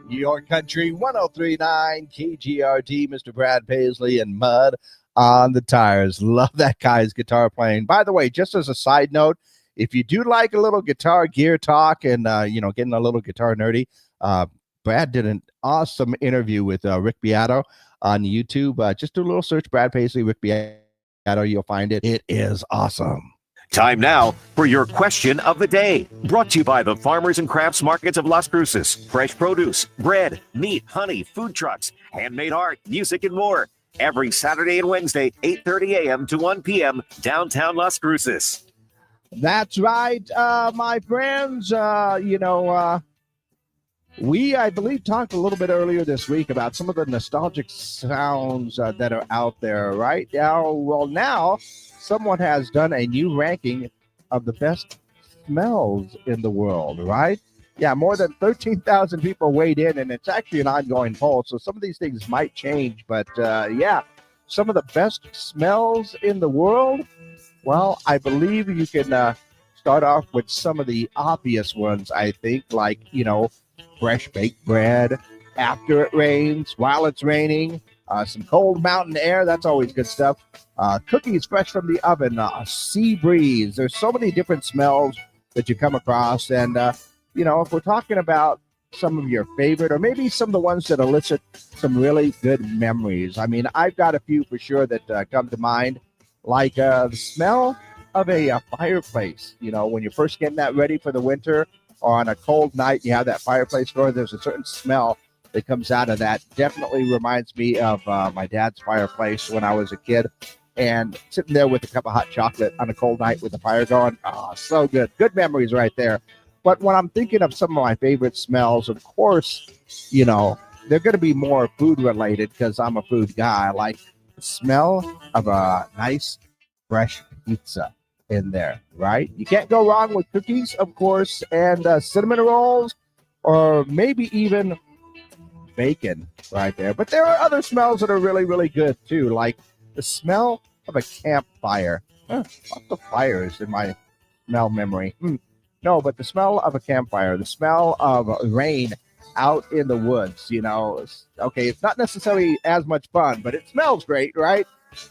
Your Country 1039 KGRT, Mr. Brad Paisley and Mud on the tires. Love that guy's guitar playing. By the way, just as a side note, if you do like a little guitar gear talk and, getting a little guitar nerdy, Brad did an awesome interview with Rick Beato on YouTube. Just do a little search, Brad Paisley, Rick Beato. You'll find it. It is awesome. Time now for your question of the day. Brought to you by the Farmers and Crafts Markets of Las Cruces. Fresh produce, bread, meat, honey, food trucks, handmade art, music, and more. Every Saturday and Wednesday, 8:30 a.m. to 1 p.m. downtown Las Cruces. That's right, my friends. We, I believe, talked a little bit earlier this week about some of the nostalgic sounds that are out there right now. Well, now someone has done a new ranking of the best smells in the world, right? Yeah, more than 13,000 people weighed in, and it's actually an ongoing poll, so some of these things might change. But, some of the best smells in the world, well, I believe you can start off with some of the obvious ones, I think, like, fresh baked bread, after it rains, while it's raining, some cold mountain air. That's always good stuff. Cookies fresh from the oven, sea breeze. There's so many different smells that you come across. And, if we're talking about some of your favorite, or maybe some of the ones that elicit some really good memories. I mean, I've got a few for sure that come to mind, like the smell of a fireplace. When you're first getting that ready for the winter, or on a cold night, you have that fireplace going, there's a certain smell that comes out of that. Definitely reminds me of my dad's fireplace when I was a kid, and sitting there with a cup of hot chocolate on a cold night with the fire going. Oh, so good. Good memories right there. But when I'm thinking of some of my favorite smells, of course, they're going to be more food related because I'm a food guy. Like the smell of a nice fresh pizza in there, right? You can't go wrong with cookies, of course, and cinnamon rolls, or maybe even bacon right there. But there are other smells that are really, really good too, like the smell of a campfire. Lots of fires in my smell memory. No, but the smell of a campfire, the smell of rain out in the woods, okay, it's not necessarily as much fun, but it smells great, right?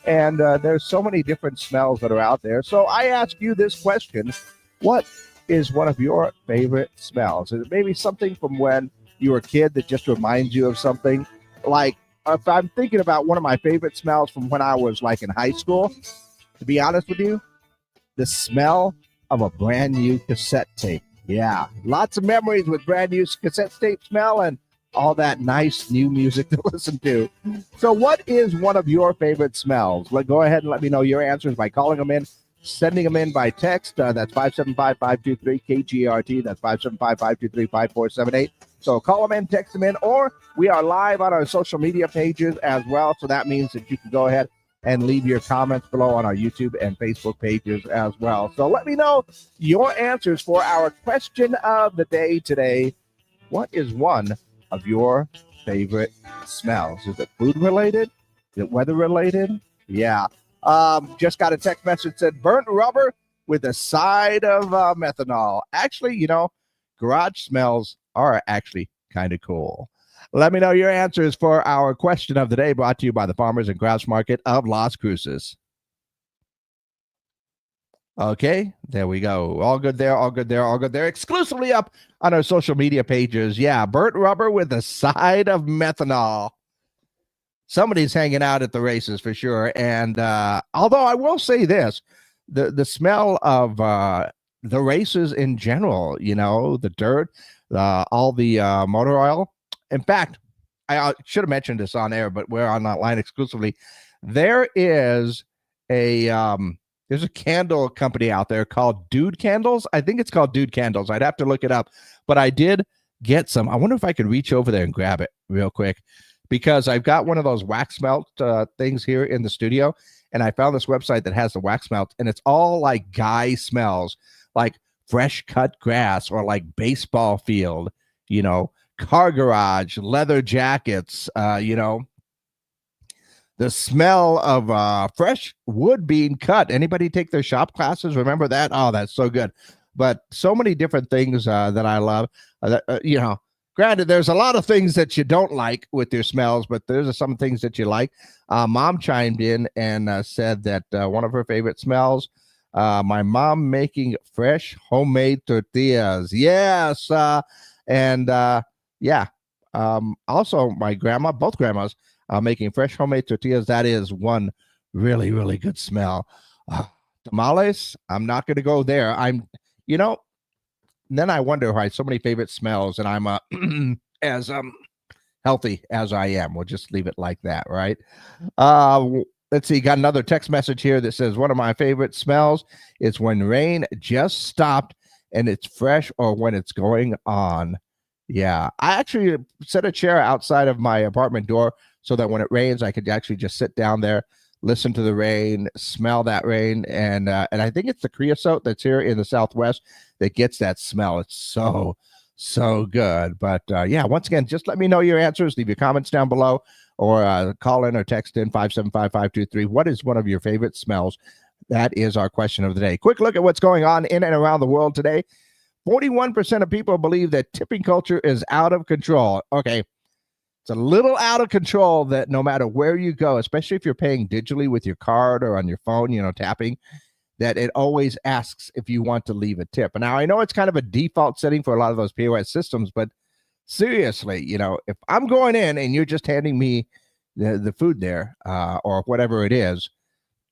And there's so many different smells that are out there. So I ask you this question: what is one of your favorite smells? Is it maybe something from when you were a kid that just reminds you of something? Like, if I'm thinking about one of my favorite smells from when I was like in high school, to be honest with you, the smell of a brand new cassette tape. Yeah, lots of memories with brand new cassette tape smell and all that nice new music to listen to. So what is one of your favorite smells? Go ahead and let me know your answers by calling them in, sending them in by text. That's 575-523-KGRT. That's 575-523-5478. So call them in, text them in, or we are live on our social media pages as well. So that means that you can go ahead and leave your comments below on our YouTube and Facebook pages as well. So let me know your answers for our question of the day today. What is one of your favorite smells? Is it food related? Is it weather related? Yeah. Just got a text message that said burnt rubber with a side of methanol. Actually, garage smells are actually kind of cool. Let me know your answers for our question of the day, brought to you by the Farmers and Crafts Market of Las Cruces. Okay, there we go. All good there, all good there, all good there. Exclusively up on our social media pages. Yeah, burnt rubber with a side of methanol. Somebody's hanging out at the races for sure. And although I will say this, the smell of the races in general, the dirt, all the motor oil. In fact, I should have mentioned this on air, but we're on that line exclusively. There is there's a candle company out there called Dude Candles. I think it's called Dude Candles. I'd have to look it up, but I did get some. I wonder if I could reach over there and grab it real quick, because I've got one of those wax melt things here in the studio, and I found this website that has the wax melt, and it's all like guy smells, like fresh cut grass or like baseball field, car garage, leather jackets, the smell of fresh wood being cut. Anybody take their shop classes? Remember that? Oh, that's so good. But so many different things that I love. Granted, there's a lot of things that you don't like with your smells, but there's some things that you like. Mom chimed in and said that one of her favorite smells, my mom making fresh homemade tortillas. Yes. Yeah. Also, my grandma, both grandmas, making fresh homemade tortillas. That is one really, really good smell. Tamales, I'm not going to go there. Then I wonder why so many favorite smells, and I'm as healthy as I am. We'll just leave it like that, right? Let's see. Got another text message here that says one of my favorite smells is when rain just stopped and it's fresh, or when it's going on. Yeah, I actually set a chair outside of my apartment door so that when it rains, I could actually just sit down there, listen to the rain, smell that rain, and I think it's the creosote that's here in the Southwest that gets that smell. It's so good. But yeah, once again, just let me know your answers. Leave your comments down below, or call in or text in 575-523. What is one of your favorite smells? That is our question of the day. Quick look at what's going on in and around the world today. 41% of people believe that tipping culture is out of control. Okay, it's a little out of control that no matter where you go, especially if you're paying digitally with your card or on your phone, tapping, that it always asks if you want to leave a tip. And now I know it's kind of a default setting for a lot of those POS systems, but seriously, if I'm going in and you're just handing me the food there or whatever it is,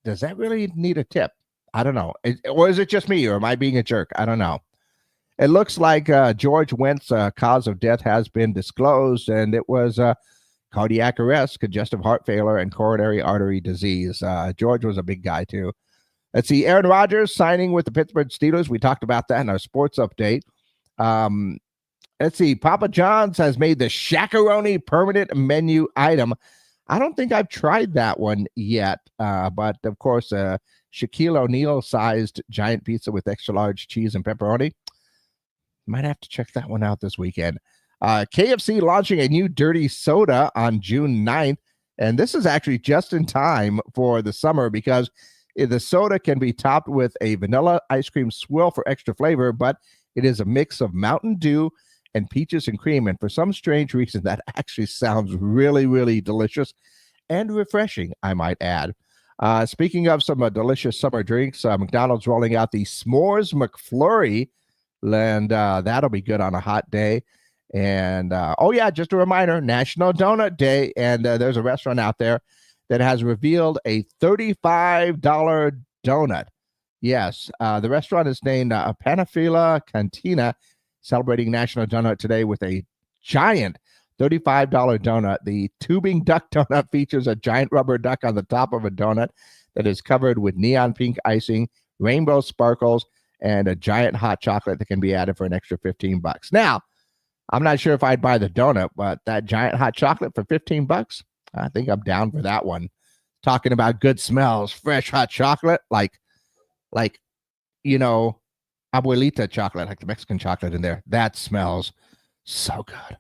does that really need a tip? I don't know. Or is it just me, or am I being a jerk? I don't know. It looks like George Wendt's cause of death has been disclosed, and it was cardiac arrest, congestive heart failure, and coronary artery disease. George was a big guy, too. Let's see, Aaron Rodgers signing with the Pittsburgh Steelers. We talked about that in our sports update. Let's see, Papa John's has made the Shaq-a-Roni permanent menu item. I don't think I've tried that one yet, but of course, Shaquille O'Neal-sized giant pizza with extra large cheese and pepperoni. Might have to check that one out this weekend. KFC launching a new dirty soda on June 9th. And this is actually just in time for the summer, because the soda can be topped with a vanilla ice cream swirl for extra flavor, but it is a mix of Mountain Dew and peaches and cream. And for some strange reason, that actually sounds really, really delicious and refreshing, I might add. Speaking of some delicious summer drinks, McDonald's rolling out the S'mores McFlurry, and that'll be good on a hot day. And just a reminder, National Donut Day, and there's a restaurant out there that has revealed a $35 donut. Yes, the restaurant is named Panafila Cantina, celebrating National Donut Today with a giant $35 donut. The tubing duck donut features a giant rubber duck on the top of a donut that is covered with neon pink icing, rainbow sparkles, and a giant hot chocolate that can be added for an extra $15. Now, I'm not sure if I'd buy the donut, but that giant hot chocolate for $15, I think I'm down for that one. Talking about good smells, fresh hot chocolate, like abuelita chocolate, like the Mexican chocolate in there. That smells so good.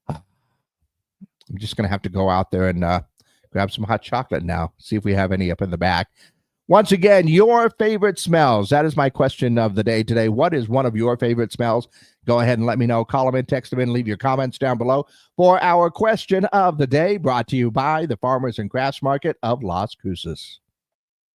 I'm just going to have to go out there and grab some hot chocolate now, see if we have any up in the back. Once again, your favorite smells. That is my question of the day today. What is one of your favorite smells? Go ahead and let me know. Call them in, text them in, leave your comments down below for our question of the day, brought to you by the Farmers and Crafts Market of Las Cruces.